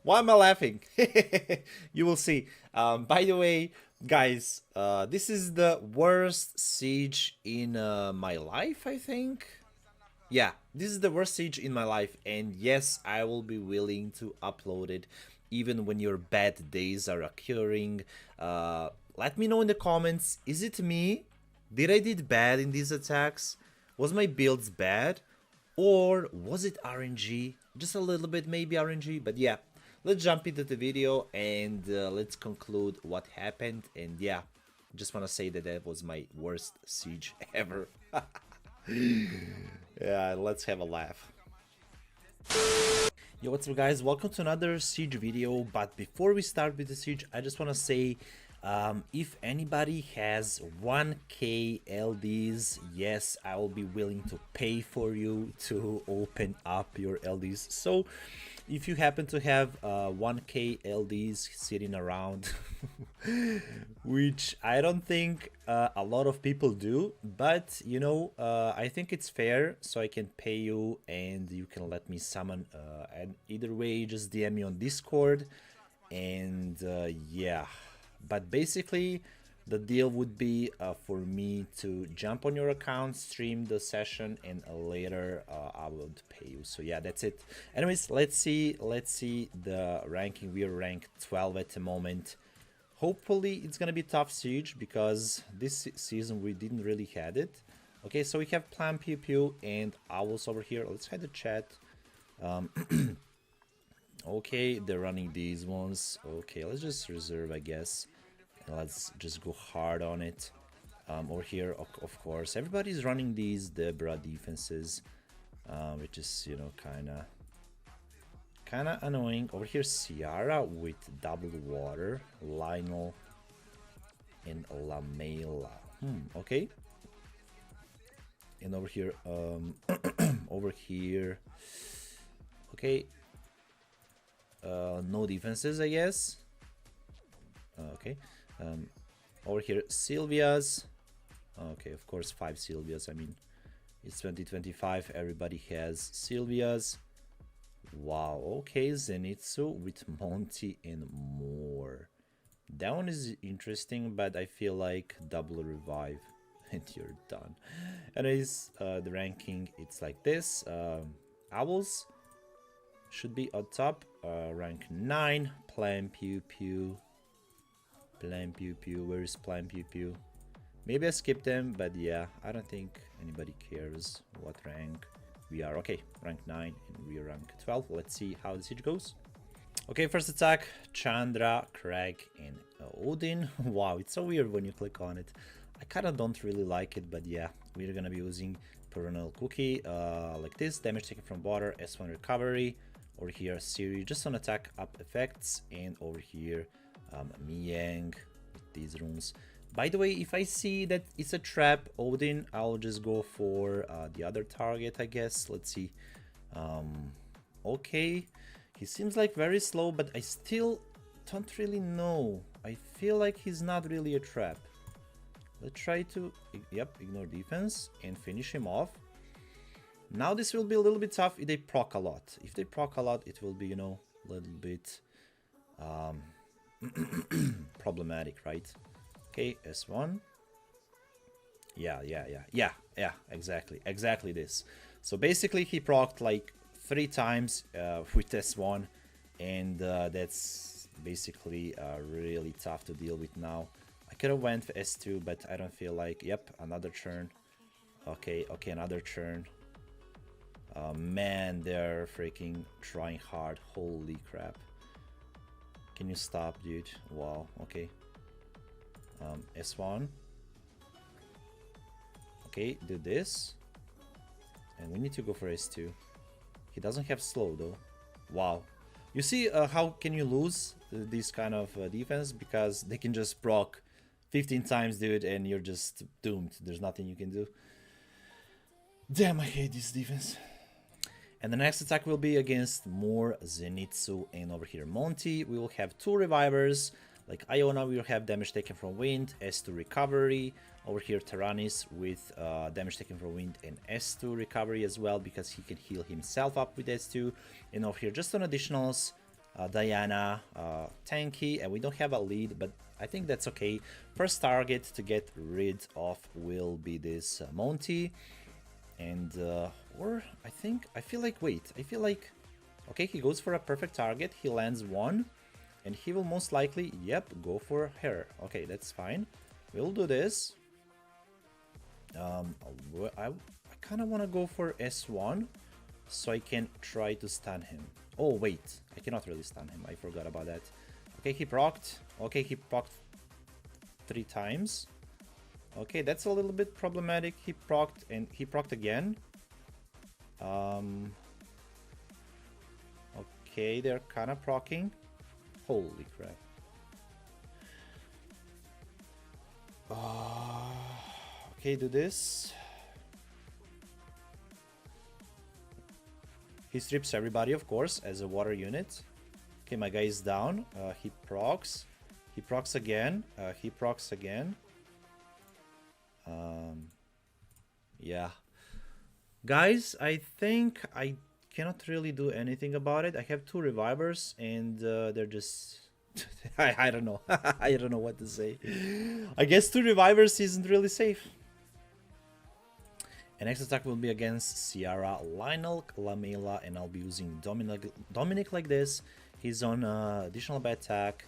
Why am I laughing? You will see. By the way, guys, this is the worst siege in my life, I think. Yeah, this is the worst siege in my life, and yes, I will be willing to upload it even when your bad days are occurring. Let me know in the comments, is it me? Did I did bad in these attacks? Was my builds bad? Or was it RNG? Just a little bit maybe RNG, but yeah. Let's jump into the video and let's conclude what happened. And yeah, just want to say that that was my worst siege ever. Yeah, let's have a laugh. Yo, what's up guys, welcome to another siege video. But before we start with the siege, I just want to say if anybody has 1k LDs, yes, I will be willing to pay for you to open up your LDs. So if you happen to have 1k LDs sitting around, which I don't think a lot of people do, but you know, I think it's fair, so I can pay you and you can let me summon, and either way just DM me on Discord. And yeah, but basically the deal would be for me to jump on your account, stream the session, and later I would pay you. So yeah, that's it. Anyways, let's see the ranking. We are ranked 12 at the moment. Hopefully it's gonna be tough siege because this season we didn't really had it. Okay, so we have Plan Pew Pew and Owls over here. Let's hide the chat. Okay, they're running these ones. Okay, let's just reserve, I guess. And let's just go hard on it. Over here, of course, everybody's running these IzzuRba defenses, which is, you know, kind of annoying. Over here, Ciara with double water, Lionel, and Lamela. Okay. And over here, over here, okay. No defenses, I guess. Okay. Over here, Sylvia's. Okay, of course, 5 Sylvia's. I mean, it's 2025. Everybody has Sylvia's. Wow. Okay, Zenitsu with Monty and more. That one is interesting, but I feel like double revive and you're done. Anyways, the ranking, it's like this. Owls should be on top. Rank 9. Plan Pew Pew. Plan Pew Pew. Where is Plan Pew Pew? Maybe I skipped them, but yeah, I don't think anybody cares what rank we are. Okay, rank 9 and we are rank 12. Let's see how the siege goes. Okay, first attack, Chandra, Craig, and Odin. Wow, it's so weird when you click on it. I kind of don't really like it, but yeah, we're gonna be using Perennial Cookie like this. Damage taken from water, S1 recovery. Over here, Siri just on attack up effects, and over here, Miang with these runes. By the way, if I see that it's a trap Odin, I'll just go for the other target, I guess. Let's see. Okay, he seems like very slow, but I still don't really know. I feel like he's not really a trap. Let's try to, yep, ignore defense and finish him off. Now this will be a little bit tough if they proc a lot. If they proc a lot, it will be, you know, a little bit problematic, right? Okay, S1. Yeah, exactly this. So basically he procced like 3 times with S1, and that's basically really tough to deal with now. I could have went for S2, but I don't feel like, yep, another turn. Okay, another turn. Man, they're freaking trying hard. Holy crap. Can you stop, dude? Wow, okay. S1. Okay, do this. And we need to go for S2. He doesn't have slow though. Wow. You see how can you lose this kind of defense? Because they can just proc 15 times, dude, and you're just doomed. There's nothing you can do. Damn, I hate this defense. And the next attack will be against more Zenitsu, and over here Monty. We will have 2 revivers, Like Iona will have damage taken from wind, S2 recovery. Over here Tyrannis with damage taken from wind and S2 recovery as well, because he can heal himself up with S2. And over here just on additionals, Diana, tanky, and we don't have a lead, but I think that's okay. First target to get rid of will be this Monty. And or I feel like, okay, he goes for a perfect target, he lands one, and he will most likely, yep, go for her. Okay, that's fine. We'll do this. I kind of want to go for S1 so I can try to stun him. Oh wait, I cannot really stun him, I forgot about that. Okay, he procced. Okay, he procced 3 times. Okay, that's a little bit problematic. He procced and he procced again. Okay, they're kind of proccing. Holy crap. Okay, do this. He strips everybody, of course, as a water unit. Okay, my guy is down. He procs. He procs again. He procs again. Yeah. Guys, I think I cannot really do anything about it. I have 2 revivers and they're just... I don't know. I don't know what to say. I guess 2 revivers isn't really safe. And next attack will be against Ciara, Lionel, Lamela, and I'll be using Dominic like this. He's on additional bad attack.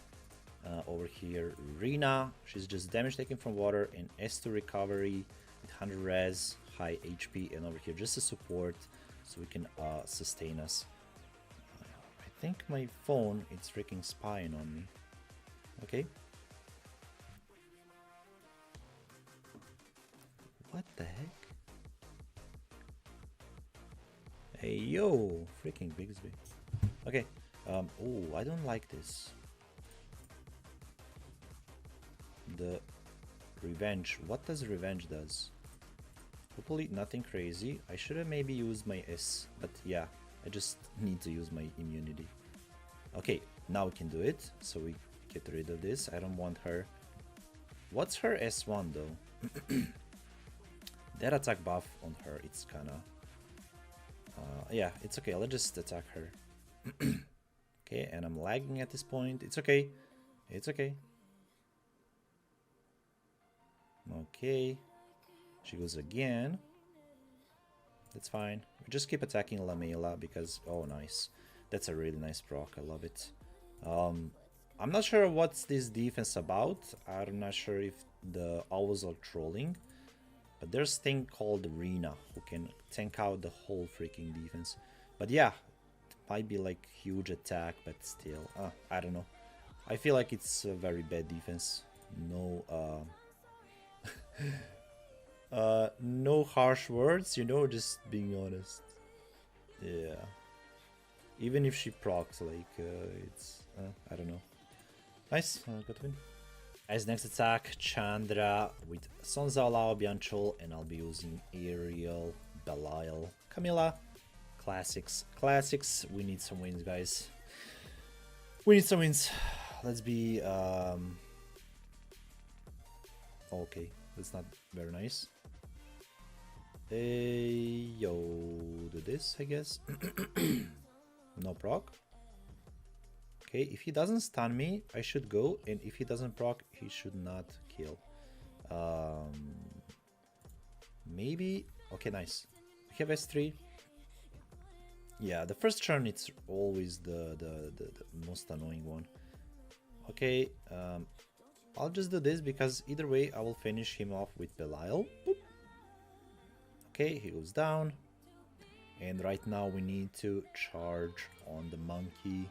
Over here, Rina, she's just damage taken from water and S2 recovery with 100 res, high HP, and over here just a support so we can sustain us. I think my phone is freaking spying on me. Okay. What the heck? Hey yo, freaking Bigsby. Okay. Oh, I don't like this. The revenge. What does revenge does? Hopefully nothing crazy. I should have maybe used my S, but yeah, I just need to use my immunity. Okay, now we can do it. So we get rid of this. I don't want her. What's her S1 though? That attack buff on her, it's kinda... yeah, it's okay. Let's just attack her. Okay, and I'm lagging at this point. It's okay. It's okay. Okay. She goes again. That's fine. We just keep attacking Lamela because... Oh, nice. That's a really nice proc. I love it. I'm not sure what's this defense about. I'm not sure if the owls are trolling. But there's a thing called Rina who can tank out the whole freaking defense. But yeah, it might be like huge attack, but still, I don't know. I feel like it's a very bad defense. No, no harsh words, you know, just being honest. Yeah. Even if she procs, like, it's, I don't know. Nice, good win. As next attack, Chandra with Sonza, Lao, Bianchol, and I'll be using Ariel, Belial, Camilla. Classics. Classics. We need some wins, guys. We need some wins. Let's be... Okay, that's not very nice. Yo, do this, I guess. No proc. Okay, if he doesn't stun me, I should go, and if he doesn't proc, he should not kill. Maybe... Okay, nice. We have S3. Yeah, the first turn, it's always the most annoying one. Okay, I'll just do this, because either way, I will finish him off with Belial. Boop. Okay, he goes down. And right now, we need to charge on the monkey.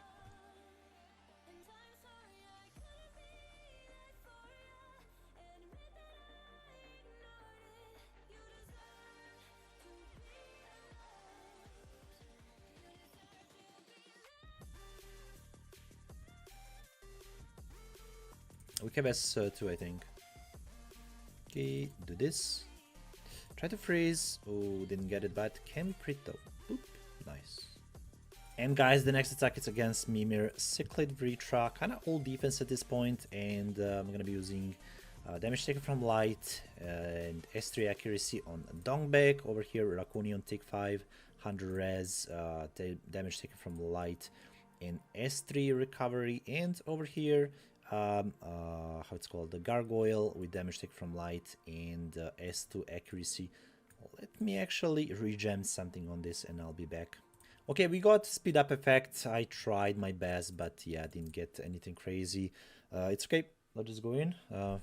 We have S2, I think. Okay, do this. Try to freeze. Oh, didn't get it, but can we crit though? Boop. Nice. And guys, the next attack is against Mimir, Cyclid Vritra, kind of old defense at this point, and I'm going to be using damage taken from light and S3 accuracy on Dongbek. Over here, Rakuni on tick 5, 100 res, damage taken from light and S3 recovery. And over here, how it's called, the Gargoyle with damage taken from light and S2 accuracy. Let me actually regen something on this and I'll be back. Okay, we got speed up effect. I tried my best, but yeah, didn't get anything crazy. It's okay. Let's just go in. Yeah,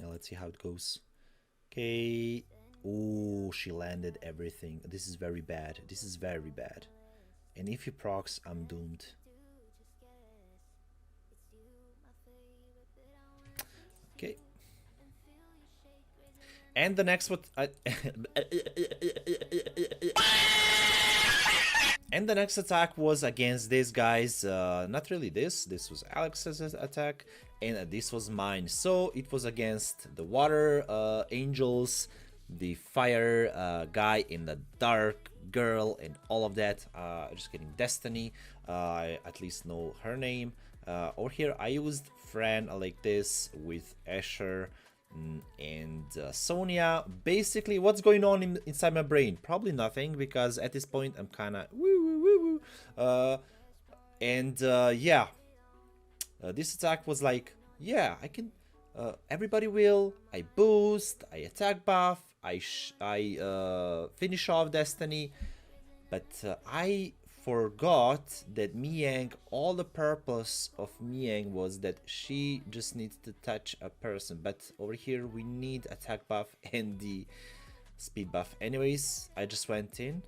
let's see how it goes. Okay. Ooh, she landed everything. This is very bad. This is very bad. And if he procs, I'm doomed. Okay. And the next what and the next attack was against these guys. Not really this was Alex's attack, and this was mine. So it was against the water angels, the fire guy, in the dark girl, and all of that. Just kidding, Destiny. I at least know her name. Over here I used Fran like this with Asher and Sonia. Basically, what's going on inside my brain? Probably nothing, because at this point I'm kind of yeah, this attack was like, yeah, I can. Everybody will. I boost. I attack buff. I finish off Destiny, but I forgot that Miang, all the purpose of Miang was that she just needs to touch a person, but over here we need attack buff and the speed buff. Anyways, I just went in,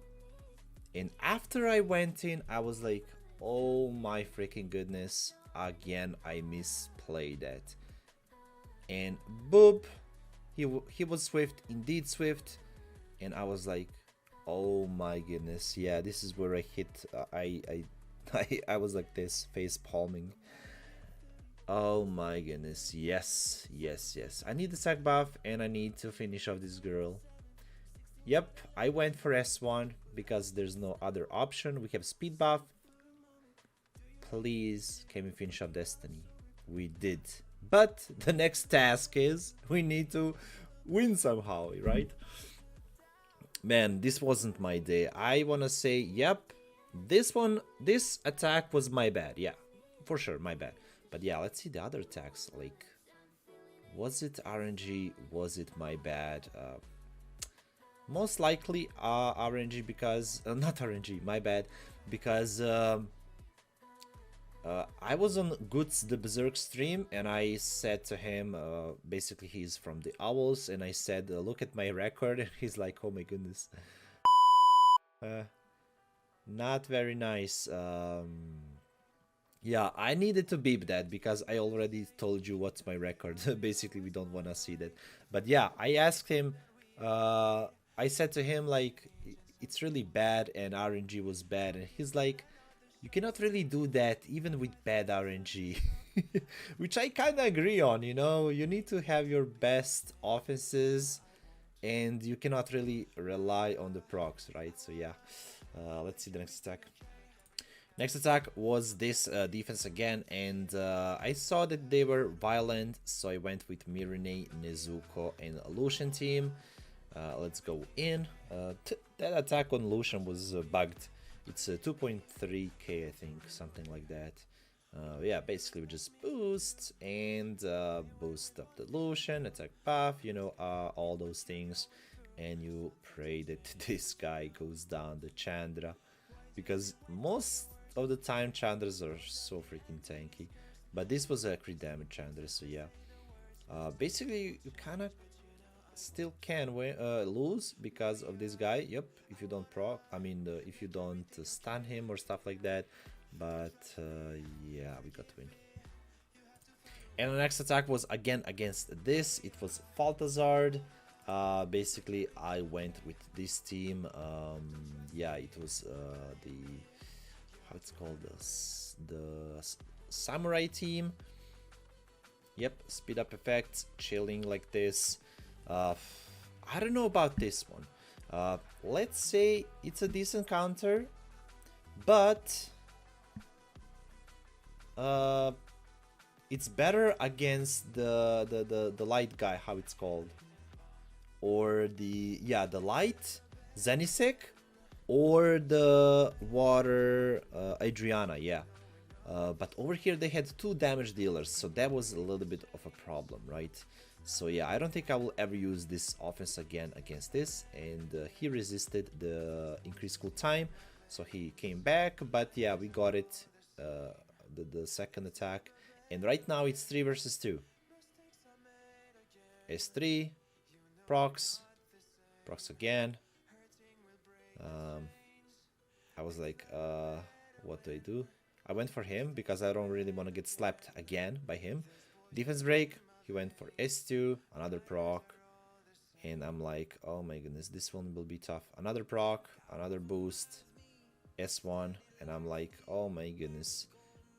and after I went in I was like, oh my freaking goodness, again I misplayed that, and boop, he was swift, indeed swift, and I was like, oh my goodness, yeah, this is where I hit. I was like this, face palming. Oh my goodness, yes. I need the sack buff and I need to finish off this girl. Yep, I went for S1 because there's no other option. We have speed buff. Please, can we finish off Destiny? We did. But the next task is we need to win somehow, right? Man, this wasn't my day. I wanna say, yep, this attack was my bad. Yeah, for sure, my bad. But yeah, let's see the other attacks. Like, was it RNG? Was it my bad? Most likely RNG, because not RNG, my bad, because I was on Goods the Berserk stream and I said to him, basically he's from the Owls, and I said, look at my record, and he's like, oh my goodness. Not very nice. Yeah, I needed to beep that because I already told you what's my record. Basically, we don't want to see that. But yeah, I asked him, I said to him, like, it's really bad and RNG was bad, and he's like, you cannot really do that even with bad RNG. Which I kind of agree on, you know, you need to have your best offenses and you cannot really rely on the procs, right? So yeah, let's see the next attack. Next attack was this defense again, and I saw that they were violent, so I went with Mirine, Nezuko, and Lucian team. Let's go in. That attack on Lucian was bugged. It's 2.3k, I think, something like that. Yeah, basically we just boost and boost up the Lucian, attack buff, you know, all those things. And you pray that this guy goes down the Chandra, because most of the time Chandras are so freaking tanky. But this was a crit damage Chandra, so yeah. Basically, you kind of still can lose because of this guy. Yep, if you don't proc, I mean, if you don't stun him or stuff like that. But yeah, we got to win. And the next attack was again against this. It was Faltazard. Basically, I went with this team. Yeah, it was the, how it's called, the samurai team. Yep, speed up effects, chilling like this. I don't know about this one. Let's say it's a decent counter, but it's better against the light guy, how it's called, or the light Zenisek, or the water Adriana, yeah. But over here they had 2 damage dealers, so that was a little bit of a problem, right? So yeah, I don't think I will ever use this offense again against this. And he resisted the increased cool time, so he came back. But yeah, we got it, the second attack. And right now it's 3 versus 2. S3, procs again. I was like, what do I do? I went for him because I don't really want to get slapped again by him. Defense break, he went for S2, another proc. And I'm like, oh my goodness, this one will be tough. Another proc, another boost, S1. And I'm like, oh my goodness.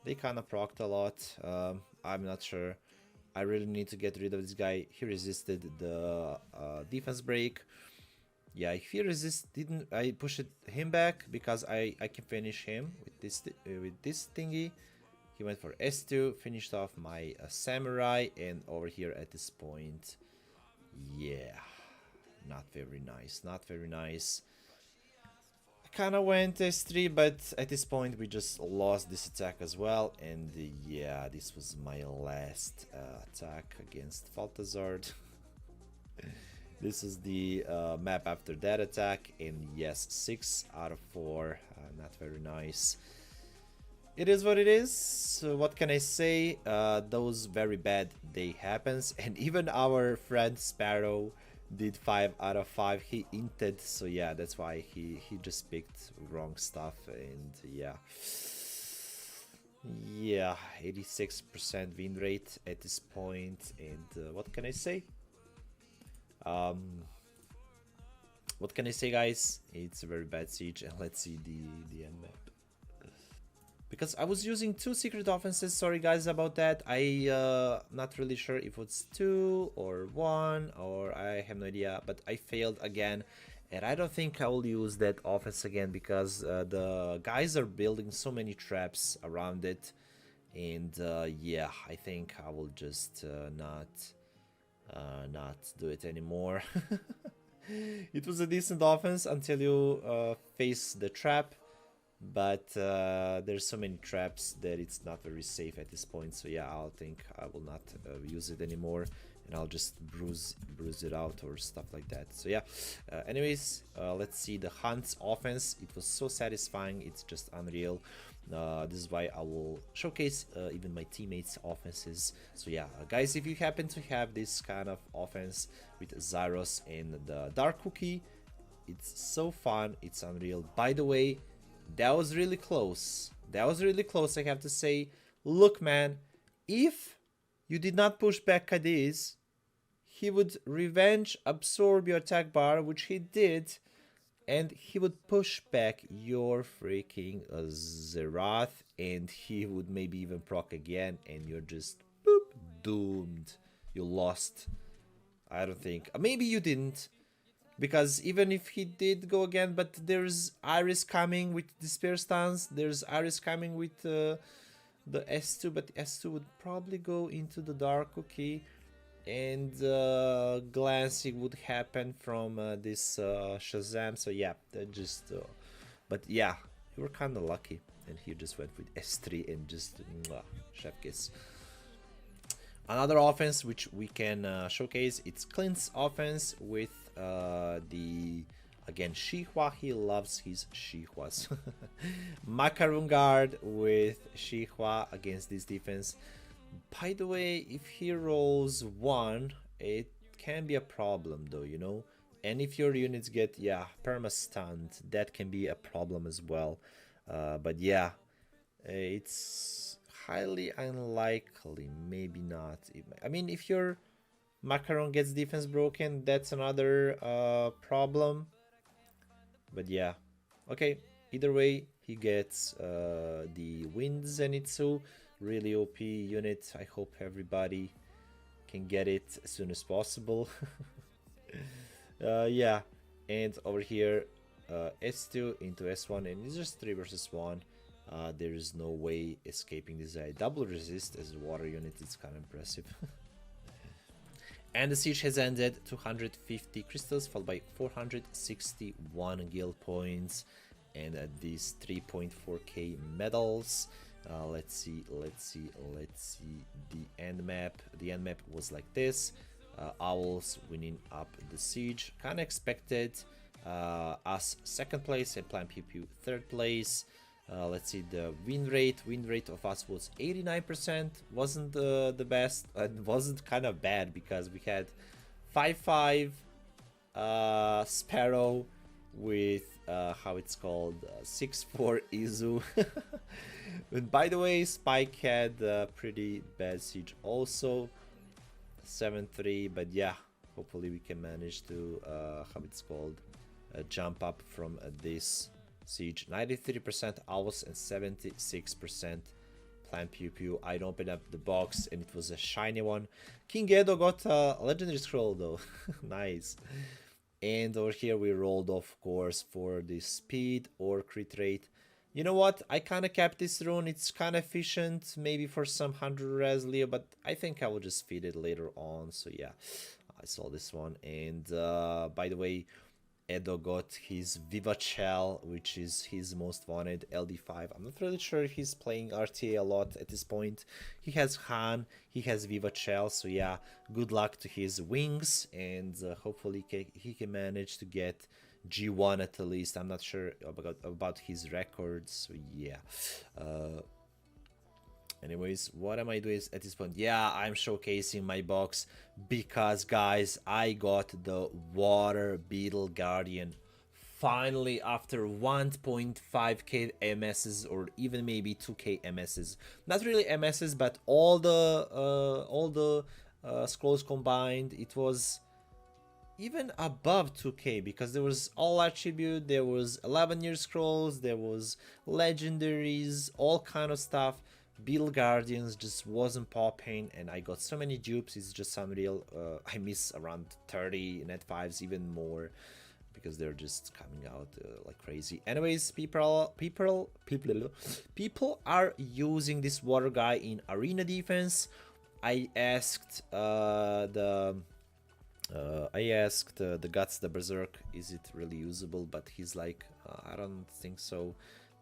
They kind of procced a lot. I'm not sure. I really need to get rid of this guy. He resisted the defense break. Yeah, if he didn't, I pushed him back because I can finish him with this thingy. He went for S2, finished off my samurai, and over here at this point, yeah, not very nice, not very nice. I kind of went S3, but at this point we just lost this attack as well, and yeah, this was my last attack against Faltazard. This is the map after that attack, and yes, 6 out of 4, not very nice. It is what it is. So what can I say? Those very bad day happens, and even our friend Sparrow did 5 out of 5. He inted, so yeah, that's why he just picked wrong stuff, and yeah, 86% win rate at this point, and what can I say? What can I say, guys? It's a very bad siege, and let's see the end map. Because I was using 2 secret offenses, sorry guys about that. I not really sure if it's 2 or 1, or I have no idea, but I failed again, and I don't think I will use that offense again because the guys are building so many traps around it, and yeah, I think I will just not do it anymore. It was a decent offense until you face the trap, but there's so many traps that it's not very safe at this point. So yeah, I'll think I will not use it anymore, and I'll just bruise it out or stuff like that. So yeah, anyways, let's see the Hunt's offense. It was so satisfying, it's just unreal. This is why I will showcase even my teammates' offenses. So yeah, guys, if you happen to have this kind of offense with Zyros and the Dark Cookie, it's so fun, it's unreal. By the way, that was really close. That was really close, I have to say. Look, man, if you did not push back Cadiz, he would revenge absorb your attack bar, which he did, and he would push back your freaking Zerath, and he would maybe even proc again, and you're just boop, doomed. You lost. I don't think. Maybe you didn't, because even if he did go again, but there's Iris coming with Despair Stance, there's Iris coming with the S2, but S2 would probably go into the Dark Cookie, and glancing would happen from this Shazam. So yeah, that just but yeah, you were kind of lucky, and he just went with S3 and just chef kiss. Another offense which we can showcase, it's Clint's offense with the again Shihua. He loves his Shihuas. Macaroon guard with Shihua against this defense. By the way, if he rolls 1, it can be a problem though, you know. And if your units get perma stunned, that can be a problem as well. But yeah, it's highly unlikely, maybe not. I mean, if your Macaron gets defense broken, that's another problem. But yeah, okay, either way, he gets the Wind Zenitsu, really OP unit. I hope everybody can get it as soon as possible. Yeah, and over here S2 into S1, and it's just 3 versus 1. There is no way escaping this guy. Double resist as a water unit is kind of impressive. And the siege has ended. 250 crystals followed by 461 guild points and these 3.4k medals. Let's see the end map. The end map was like this. Owls winning up the siege, kind of expected. Us second place and Plan Pew Pew third place. Let's see the win rate. Win rate of us was 89%. Wasn't the best. It wasn't kind of bad because we had 5-5 Sparrow with how it's called 6-4 Izzu. And by the way, Spike had a pretty bad siege also, 7-3. But yeah, hopefully we can manage to how it's called jump up from this siege. 93% owls and 76% Plan Pew Pew. I'd open up the box and it was a shiny one. King Edo got a legendary scroll though. Nice. And over here we rolled, of course, for the speed or crit rate. You know what? I kind of kept this rune. It's kind of efficient, maybe for some 100 res Leo, but I think I will just feed it later on. So yeah, I saw this one. And by the way, Edo got his Viva Shell, which is his most wanted LD5. I'm not really sure if he's playing RTA a lot at this point. He has Han, he has Viva Shell, so yeah, good luck to his wings, and hopefully he can manage to get G1 at least. I'm not sure about his records, so yeah. Anyways, what am I doing at this point? Yeah, I'm showcasing my box because, guys, I got the Water Beetle Guardian. Finally, after 1.5k MSs or even maybe 2k MSs. Not really MSs, but all the scrolls combined, it was even above 2k because there was all attribute, there was 11-year scrolls, there was legendaries, all kind of stuff. Beetle Guardians just wasn't popping, and I got so many dupes, it's just unreal. I miss around 30 net 5s, even more, because they're just coming out like crazy. Anyways, people are using this water guy in arena defense. I asked the Guts, the Berserk, is it really usable? But he's like, I don't think so.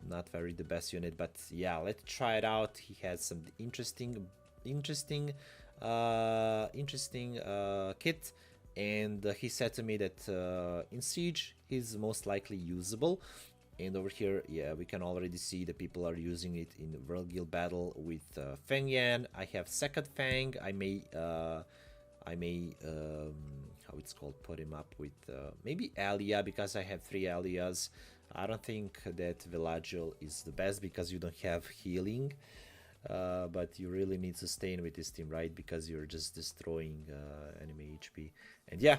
Not very the best unit, but yeah, let's try it out. He has some interesting kit, and he said to me that in Siege he's most likely usable. And over here, yeah, we can already see the people are using it in World Guild Battle with Feng Yan. I have second Fang. I may how it's called, put him up with maybe Alia, because I have 3 Alias. I don't think that Villaggio is the best because you don't have healing, but you really need sustain with this team, right? Because you're just destroying enemy HP. And yeah,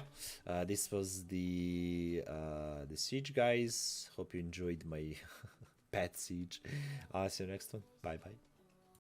this was the siege, guys. Hope you enjoyed my pet siege. See you next one. Bye bye.